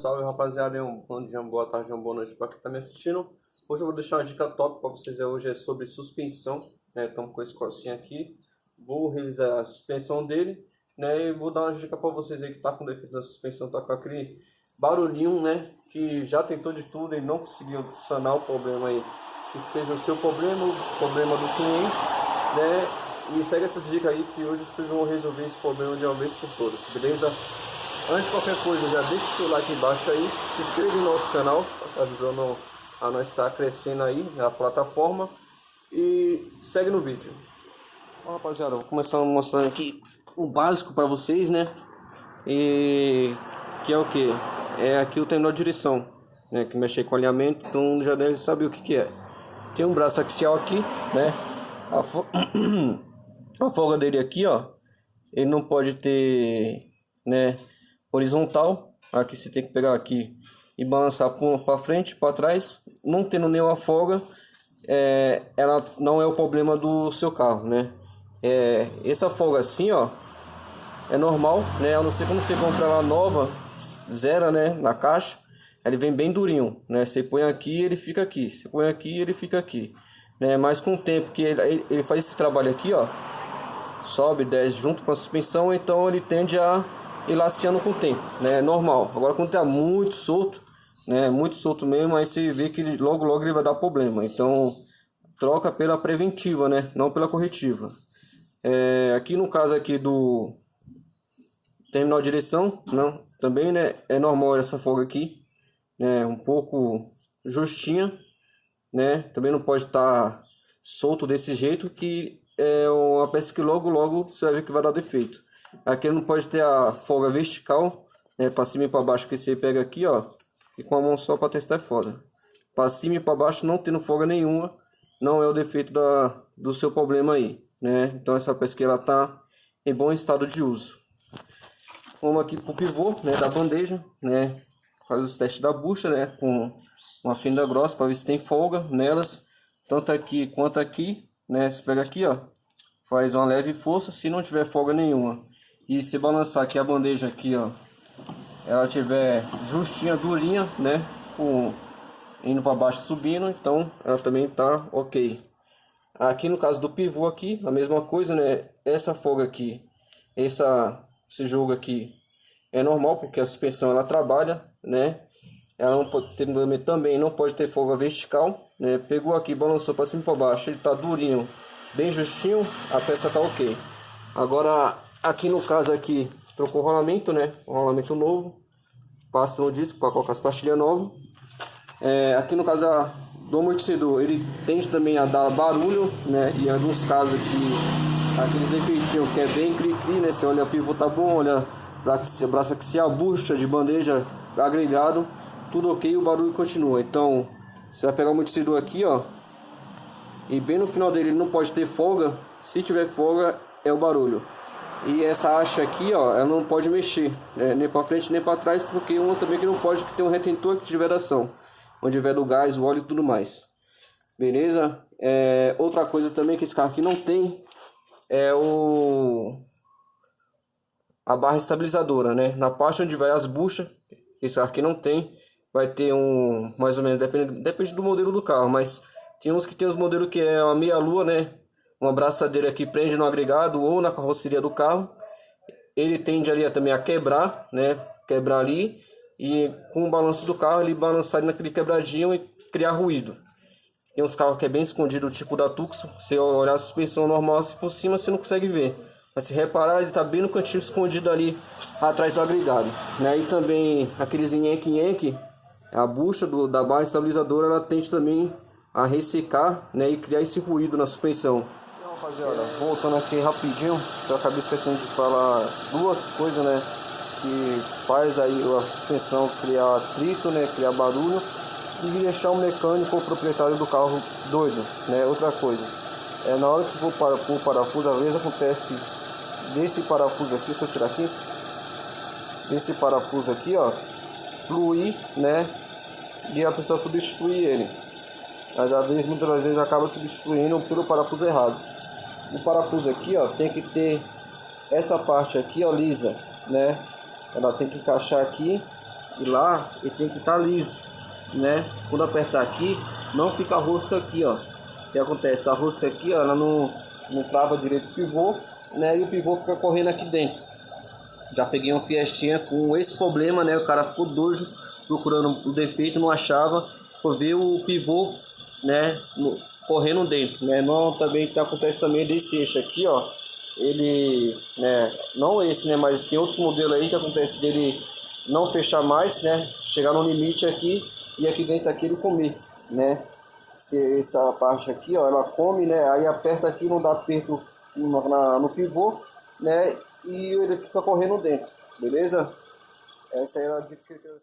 salve rapaziada, um bom dia, uma boa tarde, uma boa noite para quem está me assistindo. Hoje eu vou deixar uma dica top para vocês, hoje é sobre suspensão, né? Estamos com esse corsinho aqui, vou revisar a suspensão dele, né? E vou dar uma dica para vocês aí que está com defeito na suspensão, tá com aquele barulhinho, né? Que já tentou de tudo e não conseguiu sanar o problema aí, que seja o seu problema, o problema do cliente, né? E segue essa dica aí que hoje vocês vão resolver esse problema de uma vez por todas, beleza? Antes de qualquer coisa, já deixa o seu like embaixo aí, se inscreva no nosso canal, tá ajudando a nós estar crescendo aí na plataforma e segue no vídeo. Bom, rapaziada, vou começar mostrando aqui o básico para vocês, né? E que é o que? É aqui o terminal de direção, né? Que mexe com alinhamento, então já deve saber o que que é. Tem um braço axial aqui, né? A folga dele aqui, ó, ele não pode ter, né, horizontal. Aqui você tem que pegar aqui e balançar para frente, para trás. Não tendo nenhuma folga, ela não é o problema do seu carro, né? Essa folga assim, ó, é normal, né? A não ser quando você compra ela nova, zero, né, na caixa, ele vem bem durinho, né? Você põe aqui, ele fica aqui. Você põe aqui, ele fica aqui, né? Mas com o tempo que ele faz esse trabalho aqui, ó, sobe, desce junto com a suspensão, então ele tende a ir laceando com o tempo, né? Normal. Agora quando tá muito solto, né? Muito solto mesmo, aí você vê que logo ele vai dar problema. Então troca pela preventiva, né? Não pela corretiva. Aqui no caso aqui do terminal de direção, não, também, né? É normal essa folga aqui, né? Um pouco justinha, né? Também não pode estar solto desse jeito, que é uma peça que logo você vai ver que vai dar defeito. Aqui não pode ter a folga vertical, né, para cima e para baixo, que você pega aqui, ó, e com a mão só para testar é foda. Para cima e para baixo não tendo folga nenhuma, não é o defeito do seu problema aí, né? Então essa peça aqui ela tá em bom estado de uso. Vamos aqui pro pivô, né, da bandeja, né? Faz os testes da bucha, né, com uma fenda grossa para ver se tem folga nelas, tanto aqui quanto aqui, né? Você pega aqui, ó, faz uma leve força. Se não tiver folga nenhuma e se balançar aqui a bandeja aqui, ó, ela tiver justinha, durinha, né, com indo para baixo, subindo, então ela também tá ok. Aqui no caso do pivô aqui, a mesma coisa, né? Essa folga aqui, esse jogo aqui é normal, porque a suspensão ela trabalha, né? Ela não pode ter, também não pode ter folga vertical, né? Pegou aqui, balançou para cima e para baixo, ele tá durinho, bem justinho, a peça tá ok. Agora aqui no caso aqui, trocou o rolamento, né? O rolamento novo, passa no disco para colocar as pastilhas novas. Aqui no caso do amortecedor, ele tende também a dar barulho, né? E em alguns casos aqui, aqueles defeitinhos que é bem cri-cri, né? Você olha o pivô tá bom, olha braço axial, bucha de bandeja, agregado, tudo ok, o barulho continua. Então você vai pegar o amortecedor aqui, ó, e bem no final dele ele não pode ter folga. Se tiver folga é o barulho. E essa haste aqui, ó, ela não pode mexer, né? Nem para frente nem para trás, porque uma também que não pode, que tem um retentor aqui de vedação, onde tiver do gás, o óleo e tudo mais. Beleza? Outra coisa também que esse carro aqui não tem é a barra estabilizadora, né? Na parte onde vai as buchas, esse carro aqui não tem. Vai ter mais ou menos, depende do modelo do carro, mas tem uns que tem os modelos que é uma meia lua, né? Uma abraçadeira que prende no agregado ou na carroceria do carro. Ele tende ali também a quebrar, né? Quebrar ali, e com o balanço do carro ele balançar naquele quebradinho e criar ruído. Tem uns carros que é bem escondido, tipo da Tucson. Você olhar a suspensão normal assim por cima, você não consegue ver. Mas se reparar, ele tá bem no cantinho escondido ali atrás do agregado, né? E também aqueles nhenque-nhenque, a bucha da barra estabilizadora, ela tende também a ressecar, né? E criar esse ruído na suspensão. Então, rapaziada, voltando aqui rapidinho, eu acabei esquecendo de falar duas coisas, né? Que faz aí a suspensão criar atrito, né? Criar barulho e deixar o mecânico ou o proprietário do carro doido, né? Outra coisa, na hora que for para o parafuso, às vezes acontece desse parafuso aqui, se eu tirar aqui, desse parafuso aqui, ó, fluir, né? E a pessoa substituir ele. Mas às vezes, muitas vezes, acaba substituindo pelo parafuso errado. O parafuso aqui, ó, tem que ter essa parte aqui, ó, lisa, né? Ela tem que encaixar aqui E lá ele tem que estar liso, né? Quando apertar aqui, não fica a rosca aqui, ó. O que acontece? A rosca aqui, ó, ela não trava direito o pivô, né? E o pivô fica correndo aqui dentro. Já peguei uma Fiestinha com esse problema, né? O cara ficou doido procurando o defeito, não achava. Foi ver o pivô, né? Correndo dentro, né? Não, também que acontece também desse eixo aqui, ó. Ele, né? Não esse, né? Mas tem outros modelos aí que acontece dele não fechar mais, né? Chegar no limite aqui e aqui dentro aqui ele comer, né? Essa parte aqui, ó, ela come, né? Aí aperta aqui, não dá aperto no pivô, né? E ele fica correndo dentro, beleza? Essa é a dica que eu